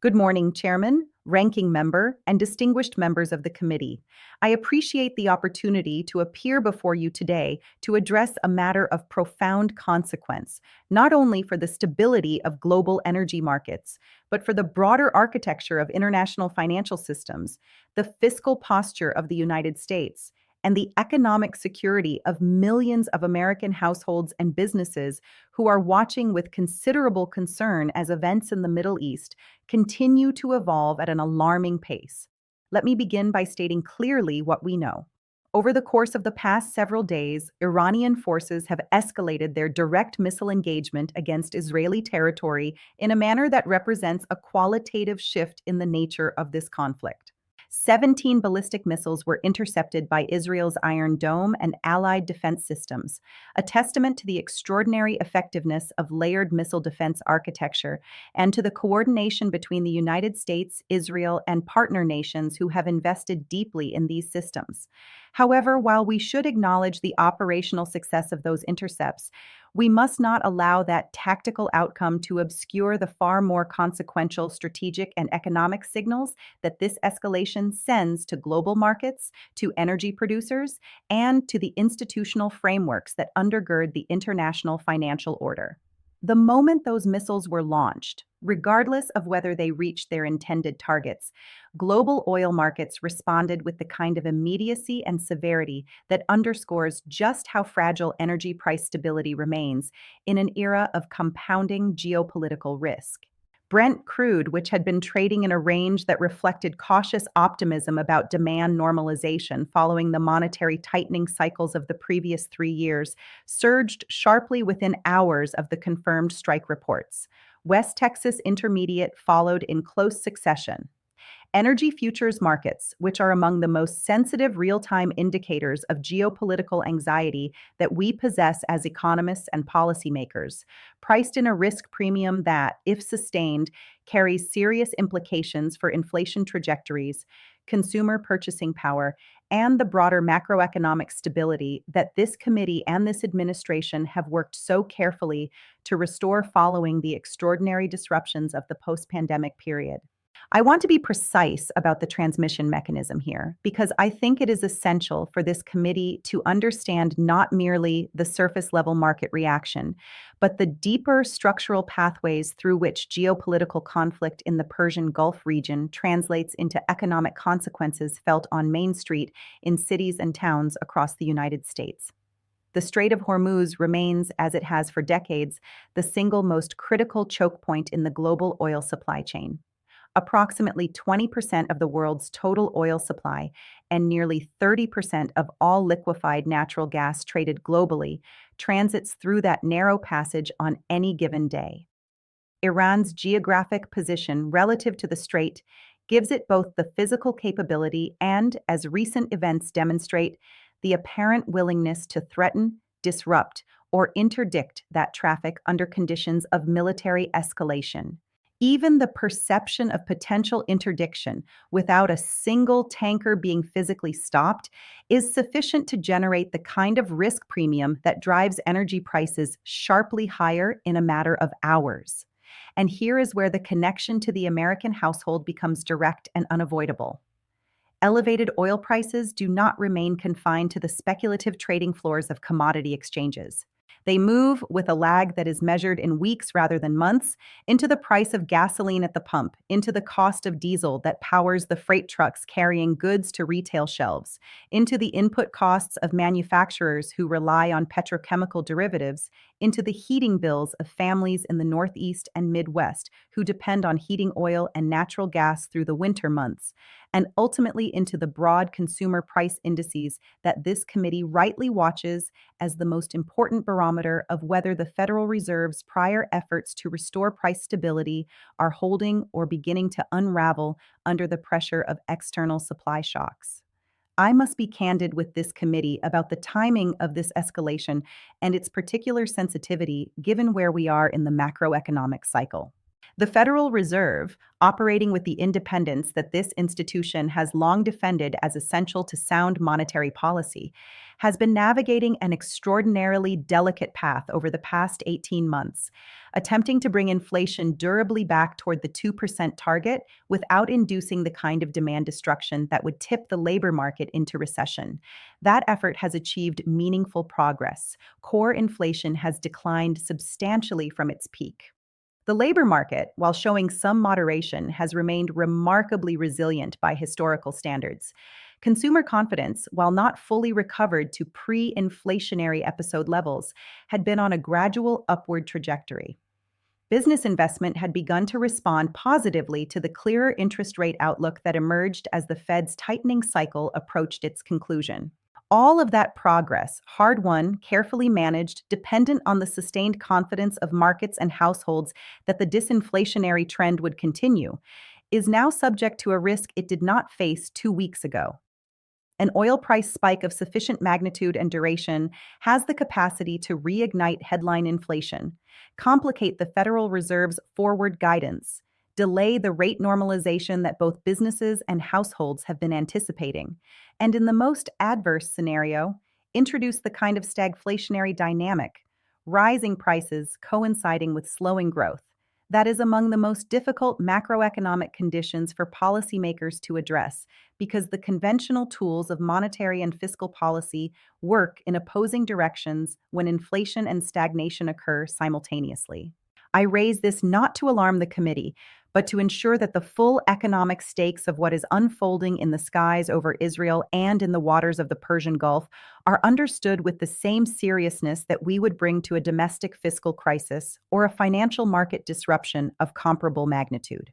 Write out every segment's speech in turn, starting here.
Good morning, Chairman, Ranking Member, and distinguished members of the committee. I appreciate the opportunity to appear before you today to address a matter of profound consequence, not only for the stability of global energy markets, but for the broader architecture of international financial systems, the fiscal posture of the United States, and the economic security of millions of American households and businesses who are watching with considerable concern as events in the Middle East continue to evolve at an alarming pace. Let me begin by stating clearly what we know. Over the course of the past several days, Iranian forces have escalated their direct missile engagement against Israeli territory in a manner that represents a qualitative shift in the nature of this conflict. 17 ballistic missiles were intercepted by Israel's Iron Dome and allied defense systems, a testament to the extraordinary effectiveness of layered missile defense architecture and to the coordination between the United States, Israel, and partner nations who have invested deeply in these systems. However, while we should acknowledge the operational success of those intercepts, we must not allow that tactical outcome to obscure the far more consequential strategic and economic signals that this escalation sends to global markets, to energy producers, and to the institutional frameworks that undergird the international financial order. The moment those missiles were launched, regardless of whether they reached their intended targets, global oil markets responded with the kind of immediacy and severity that underscores just how fragile energy price stability remains in an era of compounding geopolitical risk. Brent crude, which had been trading in a range that reflected cautious optimism about demand normalization following the monetary tightening cycles of the previous 3 years, surged sharply within hours of the confirmed strike reports. West Texas Intermediate followed in close succession. Energy futures markets, which are among the most sensitive real-time indicators of geopolitical anxiety that we possess as economists and policymakers, priced in a risk premium that, if sustained, carries serious implications for inflation trajectories, consumer purchasing power, and the broader macroeconomic stability that this committee and this administration have worked so carefully to restore following the extraordinary disruptions of the post-pandemic period. I want to be precise about the transmission mechanism here because I think it is essential for this committee to understand not merely the surface level market reaction, but the deeper structural pathways through which geopolitical conflict in the Persian Gulf region translates into economic consequences felt on Main Street in cities and towns across the United States. The Strait of Hormuz remains, as it has for decades, the single most critical choke point in the global oil supply chain. Approximately 20% of the world's total oil supply and nearly 30% of all liquefied natural gas traded globally transits through that narrow passage on any given day. Iran's geographic position relative to the strait gives it both the physical capability and, as recent events demonstrate, the apparent willingness to threaten, disrupt, or interdict that traffic under conditions of military escalation. Even the perception of potential interdiction without a single tanker being physically stopped is sufficient to generate the kind of risk premium that drives energy prices sharply higher in a matter of hours. And here is where the connection to the American household becomes direct and unavoidable. Elevated oil prices do not remain confined to the speculative trading floors of commodity exchanges. They move, with a lag that is measured in weeks rather than months, into the price of gasoline at the pump, into the cost of diesel that powers the freight trucks carrying goods to retail shelves, into the input costs of manufacturers who rely on petrochemical derivatives, into the heating bills of families in the Northeast and Midwest who depend on heating oil and natural gas through the winter months, and ultimately into the broad consumer price indices that this committee rightly watches as the most important barometer of whether the Federal Reserve's prior efforts to restore price stability are holding or beginning to unravel under the pressure of external supply shocks. I must be candid with this committee about the timing of this escalation and its particular sensitivity given where we are in the macroeconomic cycle. The Federal Reserve, operating with the independence that this institution has long defended as essential to sound monetary policy, has been navigating an extraordinarily delicate path over the past 18 months, attempting to bring inflation durably back toward the 2% target without inducing the kind of demand destruction that would tip the labor market into recession. That effort has achieved meaningful progress. Core inflation has declined substantially from its peak. The labor market, while showing some moderation, has remained remarkably resilient by historical standards. Consumer confidence, while not fully recovered to pre-inflationary episode levels, had been on a gradual upward trajectory. Business investment had begun to respond positively to the clearer interest rate outlook that emerged as the Fed's tightening cycle approached its conclusion. All of that progress, hard won, carefully managed, dependent on the sustained confidence of markets and households that the disinflationary trend would continue, is now subject to a risk it did not face 2 weeks ago. An oil price spike of sufficient magnitude and duration has the capacity to reignite headline inflation, complicate the Federal Reserve's forward guidance, delay the rate normalization that both businesses and households have been anticipating, and in the most adverse scenario, introduce the kind of stagflationary dynamic, rising prices coinciding with slowing growth, that is among the most difficult macroeconomic conditions for policymakers to address because the conventional tools of monetary and fiscal policy work in opposing directions when inflation and stagnation occur simultaneously. I raise this not to alarm the committee, but to ensure that the full economic stakes of what is unfolding in the skies over Israel and in the waters of the Persian Gulf are understood with the same seriousness that we would bring to a domestic fiscal crisis or a financial market disruption of comparable magnitude.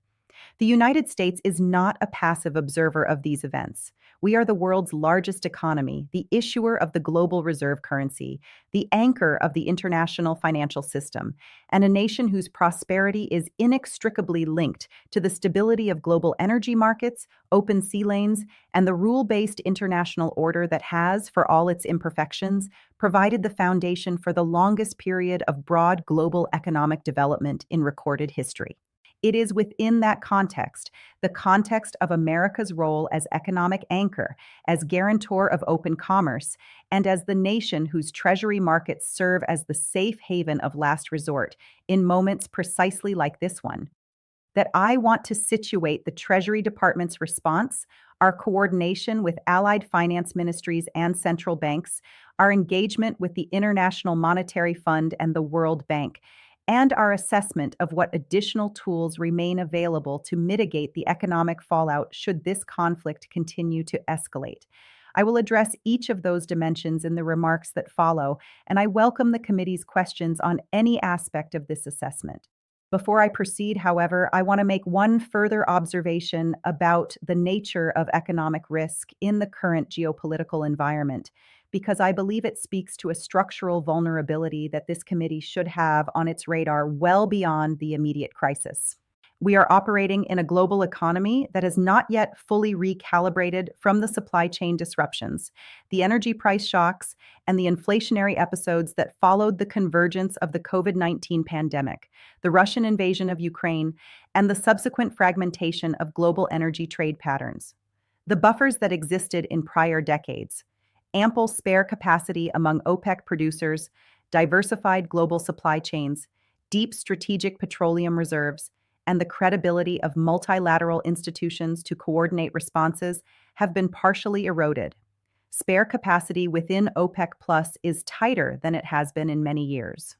The United States is not a passive observer of these events. We are the world's largest economy, the issuer of the global reserve currency, the anchor of the international financial system, and a nation whose prosperity is inextricably linked to the stability of global energy markets, open sea lanes, and the rule-based international order that has, for all its imperfections, provided the foundation for the longest period of broad global economic development in recorded history. It is within that context, the context of America's role as economic anchor, as guarantor of open commerce, and as the nation whose treasury markets serve as the safe haven of last resort in moments precisely like this one, that I want to situate the Treasury Department's response, our coordination with allied finance ministries and central banks, our engagement with the International Monetary Fund and the World Bank, and our assessment of what additional tools remain available to mitigate the economic fallout should this conflict continue to escalate. I will address each of those dimensions in the remarks that follow, and I welcome the committee's questions on any aspect of this assessment. Before I proceed, however, I want to make one further observation about the nature of economic risk in the current geopolitical environment, because I believe it speaks to a structural vulnerability that this committee should have on its radar well beyond the immediate crisis. We are operating in a global economy that has not yet fully recalibrated from the supply chain disruptions, the energy price shocks, and the inflationary episodes that followed the convergence of the COVID-19 pandemic, the Russian invasion of Ukraine, and the subsequent fragmentation of global energy trade patterns. The buffers that existed in prior decades, ample spare capacity among OPEC producers, diversified global supply chains, deep strategic petroleum reserves, and the credibility of multilateral institutions to coordinate responses have been partially eroded. Spare capacity within OPEC Plus is tighter than it has been in many years.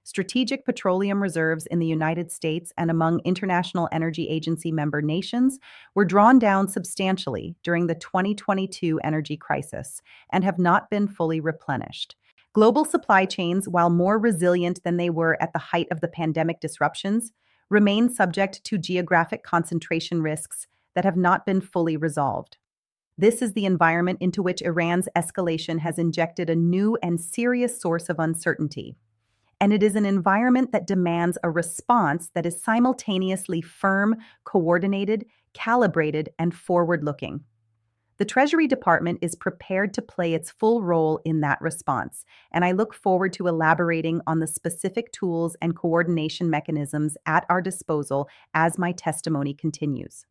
Strategic petroleum reserves in the United States and among International Energy Agency member nations were drawn down substantially during the 2022 energy crisis and have not been fully replenished. Global supply chains, while more resilient than they were at the height of the pandemic disruptions, remain subject to geographic concentration risks that have not been fully resolved. This is the environment into which Iran's escalation has injected a new and serious source of uncertainty. And it is an environment that demands a response that is simultaneously firm, coordinated, calibrated, and forward-looking. The Treasury Department is prepared to play its full role in that response, and I look forward to elaborating on the specific tools and coordination mechanisms at our disposal as my testimony continues.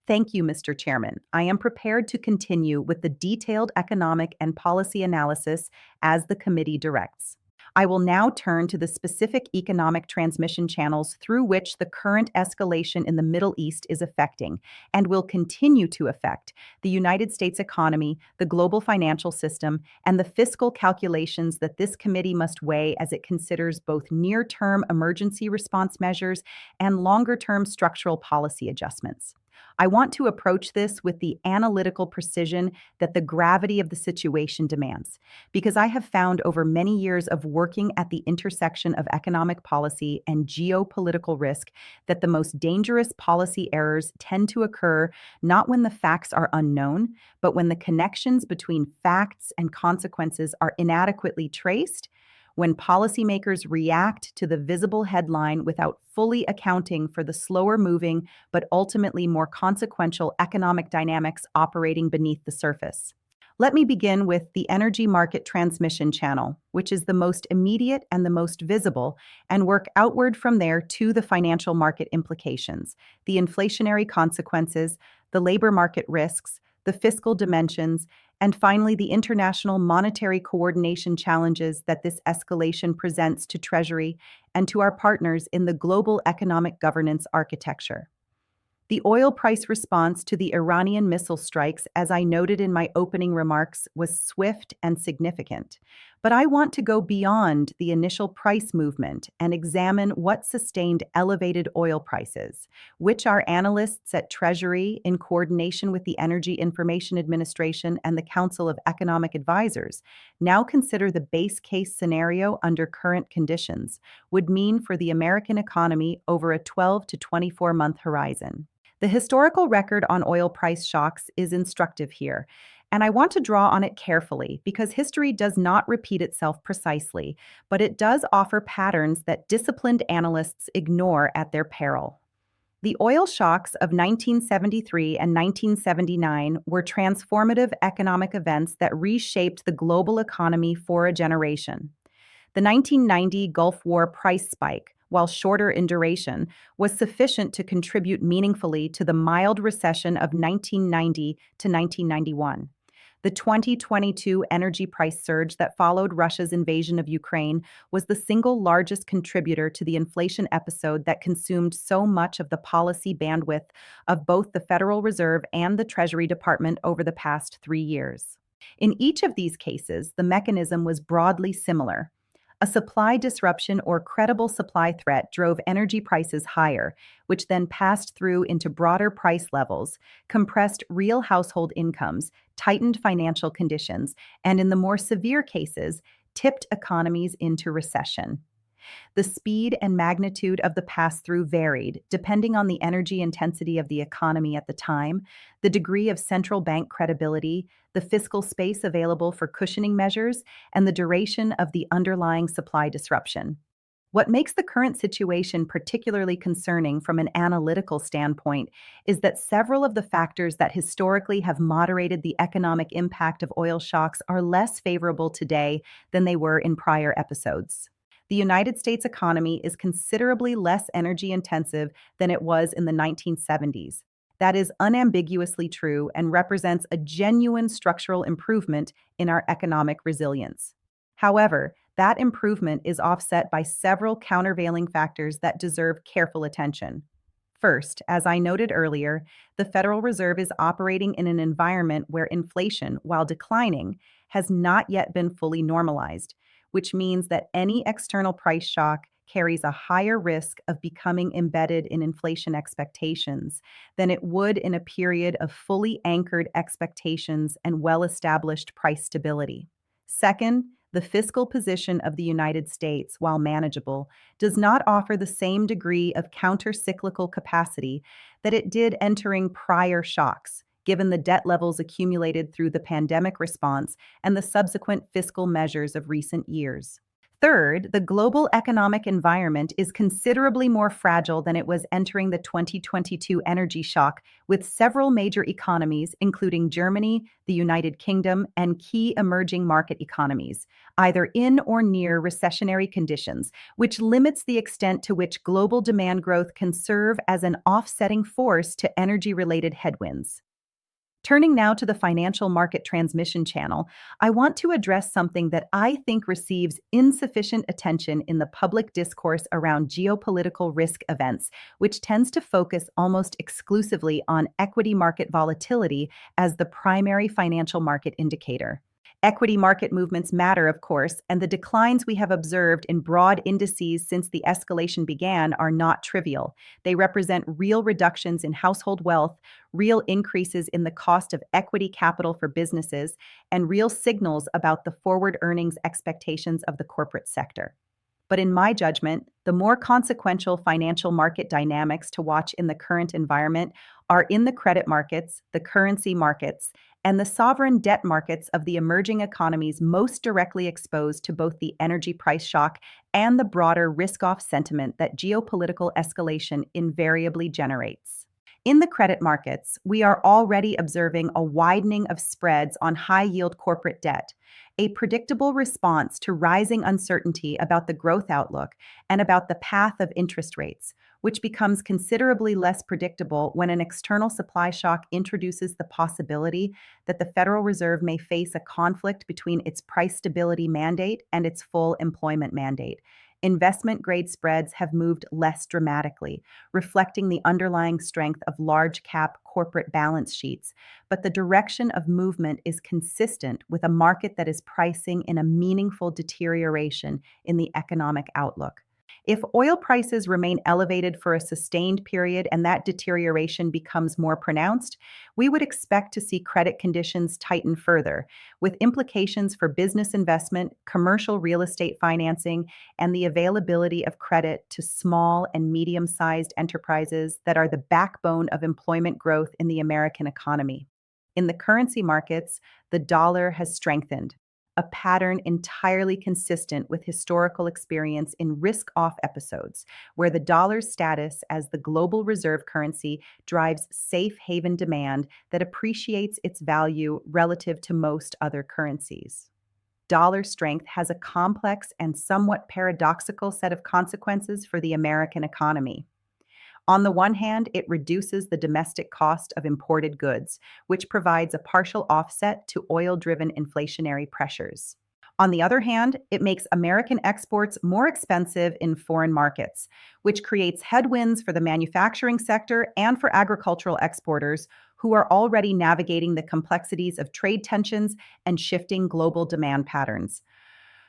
Thank you, Mr. Chairman. I am prepared to continue with the detailed economic and policy analysis as the committee directs. I will now turn to the specific economic transmission channels through which the current escalation in the Middle East is affecting and will continue to affect the United States economy, the global financial system, and the fiscal calculations that this committee must weigh as it considers both near-term emergency response measures and longer-term structural policy adjustments. I want to approach this with the analytical precision that the gravity of the situation demands, because I have found over many years of working at the intersection of economic policy and geopolitical risk that the most dangerous policy errors tend to occur not when the facts are unknown, but when the connections between facts and consequences are inadequately traced, when policymakers react to the visible headline without fully accounting for the slower moving but ultimately more consequential economic dynamics operating beneath the surface. Let me begin with the energy market transmission channel, which is the most immediate and the most visible, and work outward from there to the financial market implications, the inflationary consequences, the labor market risks, the fiscal dimensions, and finally, the international monetary coordination challenges that this escalation presents to Treasury and to our partners in the global economic governance architecture. The oil price response to the Iranian missile strikes, as I noted in my opening remarks, was swift and significant. But I want to go beyond the initial price movement and examine what sustained elevated oil prices, which our analysts at Treasury, in coordination with the Energy Information Administration and the Council of Economic Advisors, now consider the base case scenario under current conditions, would mean for the American economy over a 12 to 24-month horizon. The historical record on oil price shocks is instructive here, and I want to draw on it carefully because history does not repeat itself precisely, but it does offer patterns that disciplined analysts ignore at their peril. The oil shocks of 1973 and 1979 were transformative economic events that reshaped the global economy for a generation. The 1990 Gulf War price spike, while shorter in duration, was sufficient to contribute meaningfully to the mild recession of 1990 to 1991. The 2022 energy price surge that followed Russia's invasion of Ukraine was the single largest contributor to the inflation episode that consumed so much of the policy bandwidth of both the Federal Reserve and the Treasury Department over the past 3 years. In each of these cases, the mechanism was broadly similar. A supply disruption or credible supply threat drove energy prices higher, which then passed through into broader price levels, compressed real household incomes, tightened financial conditions, and in the more severe cases, tipped economies into recession. The speed and magnitude of the pass-through varied depending on the energy intensity of the economy at the time, the degree of central bank credibility, the fiscal space available for cushioning measures, and the duration of the underlying supply disruption. What makes the current situation particularly concerning from an analytical standpoint is that several of the factors that historically have moderated the economic impact of oil shocks are less favorable today than they were in prior episodes. The United States economy is considerably less energy intensive than it was in the 1970s. That is unambiguously true and represents a genuine structural improvement in our economic resilience. However, that improvement is offset by several countervailing factors that deserve careful attention. First, as I noted earlier, the Federal Reserve is operating in an environment where inflation, while declining, has not yet been fully normalized, which means that any external price shock carries a higher risk of becoming embedded in inflation expectations than it would in a period of fully anchored expectations and well-established price stability. Second, the fiscal position of the United States, while manageable, does not offer the same degree of counter-cyclical capacity that it did entering prior shocks, given the debt levels accumulated through the pandemic response and the subsequent fiscal measures of recent years. Third, the global economic environment is considerably more fragile than it was entering the 2022 energy shock, with several major economies, including Germany, the United Kingdom, and key emerging market economies, either in or near recessionary conditions, which limits the extent to which global demand growth can serve as an offsetting force to energy-related headwinds. Turning now to the financial market transmission channel, I want to address something that I think receives insufficient attention in the public discourse around geopolitical risk events, which tends to focus almost exclusively on equity market volatility as the primary financial market indicator. Equity market movements matter, of course, and the declines we have observed in broad indices since the escalation began are not trivial. They represent real reductions in household wealth, real increases in the cost of equity capital for businesses, and real signals about the forward earnings expectations of the corporate sector. But in my judgment, the more consequential financial market dynamics to watch in the current environment are in the credit markets, the currency markets, and the sovereign debt markets of the emerging economies most directly exposed to both the energy price shock and the broader risk-off sentiment that geopolitical escalation invariably generates. In the credit markets, we are already observing a widening of spreads on high-yield corporate debt, a predictable response to rising uncertainty about the growth outlook and about the path of interest rates, which becomes considerably less predictable when an external supply shock introduces the possibility that the Federal Reserve may face a conflict between its price stability mandate and its full employment mandate. Investment-grade spreads have moved less dramatically, reflecting the underlying strength of large-cap corporate balance sheets, but the direction of movement is consistent with a market that is pricing in a meaningful deterioration in the economic outlook. If oil prices remain elevated for a sustained period and that deterioration becomes more pronounced, we would expect to see credit conditions tighten further, with implications for business investment, commercial real estate financing, and the availability of credit to small and medium-sized enterprises that are the backbone of employment growth in the American economy. In the currency markets, the dollar has strengthened, a pattern entirely consistent with historical experience in risk-off episodes, where the dollar's status as the global reserve currency drives safe haven demand that appreciates its value relative to most other currencies. Dollar strength has a complex and somewhat paradoxical set of consequences for the American economy. On the one hand, it reduces the domestic cost of imported goods, which provides a partial offset to oil-driven inflationary pressures. On the other hand, it makes American exports more expensive in foreign markets, which creates headwinds for the manufacturing sector and for agricultural exporters who are already navigating the complexities of trade tensions and shifting global demand patterns.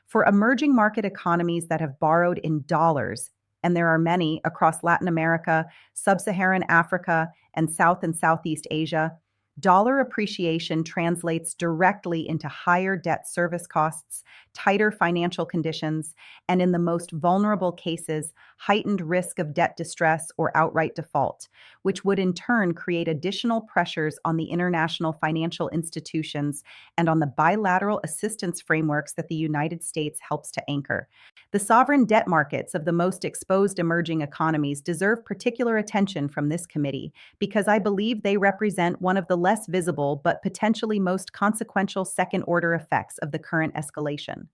For emerging market economies that have borrowed in dollars, and there are many across Latin America, Sub-Saharan Africa, and South and Southeast Asia, dollar appreciation translates directly into higher debt service costs, tighter financial conditions, and in the most vulnerable cases, heightened risk of debt distress or outright default, which would in turn create additional pressures on the international financial institutions and on the bilateral assistance frameworks that the United States helps to anchor. The sovereign debt markets of the most exposed emerging economies deserve particular attention from this committee because I believe they represent one of the less visible but potentially most consequential second-order effects of the current escalation.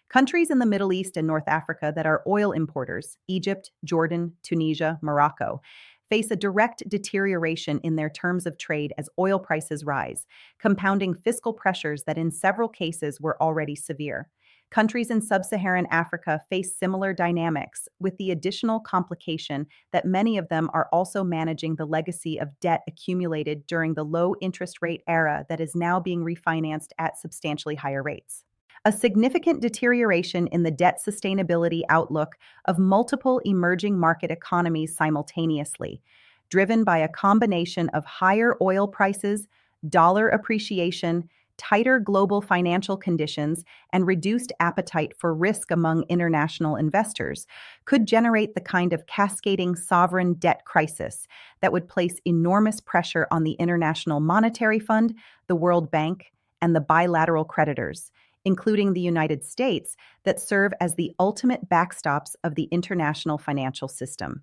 Countries in the Middle East and North Africa that are oil importers, Egypt, Jordan, Tunisia, Morocco, face a direct deterioration in their terms of trade as oil prices rise, compounding fiscal pressures that in several cases were already severe. Countries in sub-Saharan Africa face similar dynamics, with the additional complication that many of them are also managing the legacy of debt accumulated during the low interest rate era that is now being refinanced at substantially higher rates. A significant deterioration in the debt sustainability outlook of multiple emerging market economies simultaneously, driven by a combination of higher oil prices, dollar appreciation, tighter global financial conditions, and reduced appetite for risk among international investors, could generate the kind of cascading sovereign debt crisis that would place enormous pressure on the International Monetary Fund, the World Bank, and the bilateral creditors, including the United States, that serve as the ultimate backstops of the international financial system.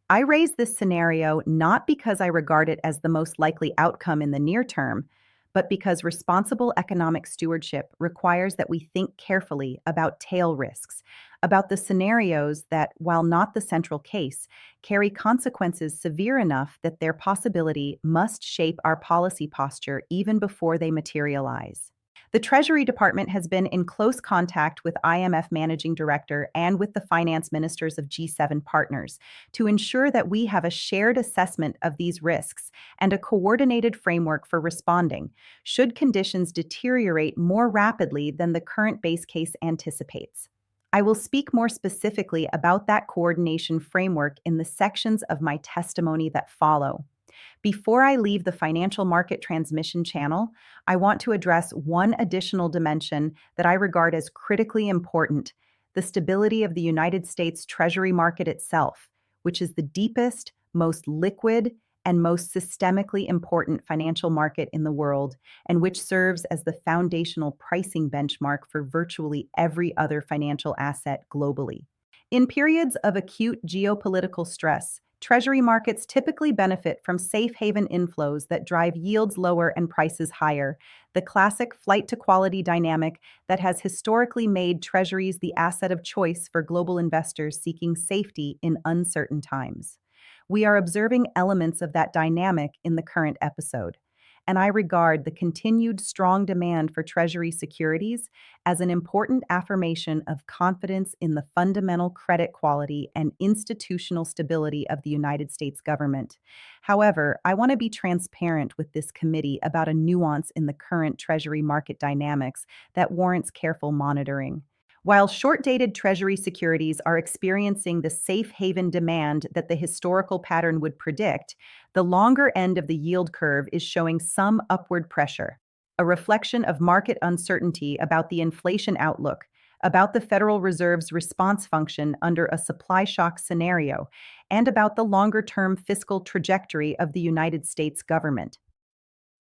I raise this scenario not because I regard it as the most likely outcome in the near term, but because responsible economic stewardship requires that we think carefully about tail risks, about the scenarios that, while not the central case, carry consequences severe enough that their possibility must shape our policy posture even before they materialize. The Treasury Department has been in close contact with IMF Managing Director and with the finance ministers of G7 partners to ensure that we have a shared assessment of these risks and a coordinated framework for responding should conditions deteriorate more rapidly than the current base case anticipates. I will speak more specifically about that coordination framework in the sections of my testimony that follow. Before I leave the financial market transmission channel, I want to address one additional dimension that I regard as critically important: the stability of the United States Treasury market itself, which is the deepest, most liquid, and most systemically important financial market in the world, and which serves as the foundational pricing benchmark for virtually every other financial asset globally. In periods of acute geopolitical stress, Treasury markets typically benefit from safe haven inflows that drive yields lower and prices higher, the classic flight to quality dynamic that has historically made Treasuries the asset of choice for global investors seeking safety in uncertain times. We are observing elements of that dynamic in the current episode, and I regard the continued strong demand for Treasury securities as an important affirmation of confidence in the fundamental credit quality and institutional stability of the United States government. However, I want to be transparent with this committee about a nuance in the current Treasury market dynamics that warrants careful monitoring. While short-dated Treasury securities are experiencing the safe haven demand that the historical pattern would predict, the longer end of the yield curve is showing some upward pressure, a reflection of market uncertainty about the inflation outlook, about the Federal Reserve's response function under a supply shock scenario, and about the longer-term fiscal trajectory of the United States government.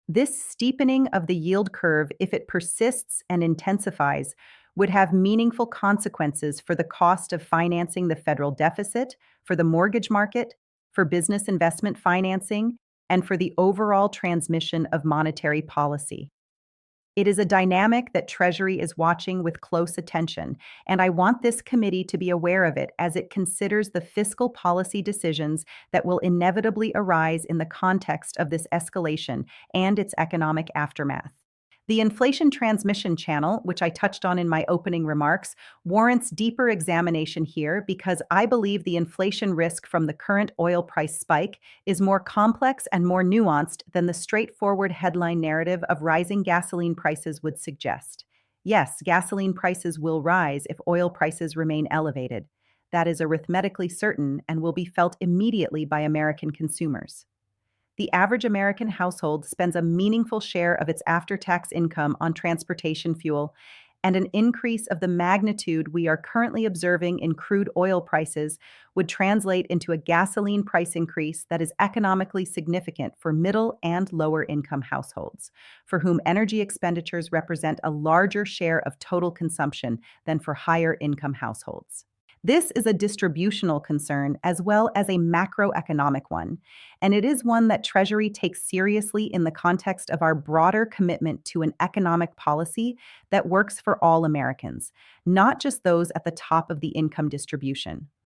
This steepening of the yield curve, if it persists and intensifies, would have meaningful consequences for the cost of financing the federal deficit, for the mortgage market, for business investment financing, and for the overall transmission of monetary policy. It is a dynamic that Treasury is watching with close attention, and I want this committee to be aware of it as it considers the fiscal policy decisions that will inevitably arise in the context of this escalation and its economic aftermath. The inflation transmission channel, which I touched on in my opening remarks, warrants deeper examination here because I believe the inflation risk from the current oil price spike is more complex and more nuanced than the straightforward headline narrative of rising gasoline prices would suggest. Yes, gasoline prices will rise if oil prices remain elevated. That is arithmetically certain and will be felt immediately by American consumers. The average American household spends a meaningful share of its after-tax income on transportation fuel, and an increase of the magnitude we are currently observing in crude oil prices would translate into a gasoline price increase that is economically significant for middle and lower income households, for whom energy expenditures represent a larger share of total consumption than for higher income households. This is a distributional concern as well as a macroeconomic one, and it is one that Treasury takes seriously in the context of our broader commitment to an economic policy that works for all Americans, not just those at the top of the income distribution.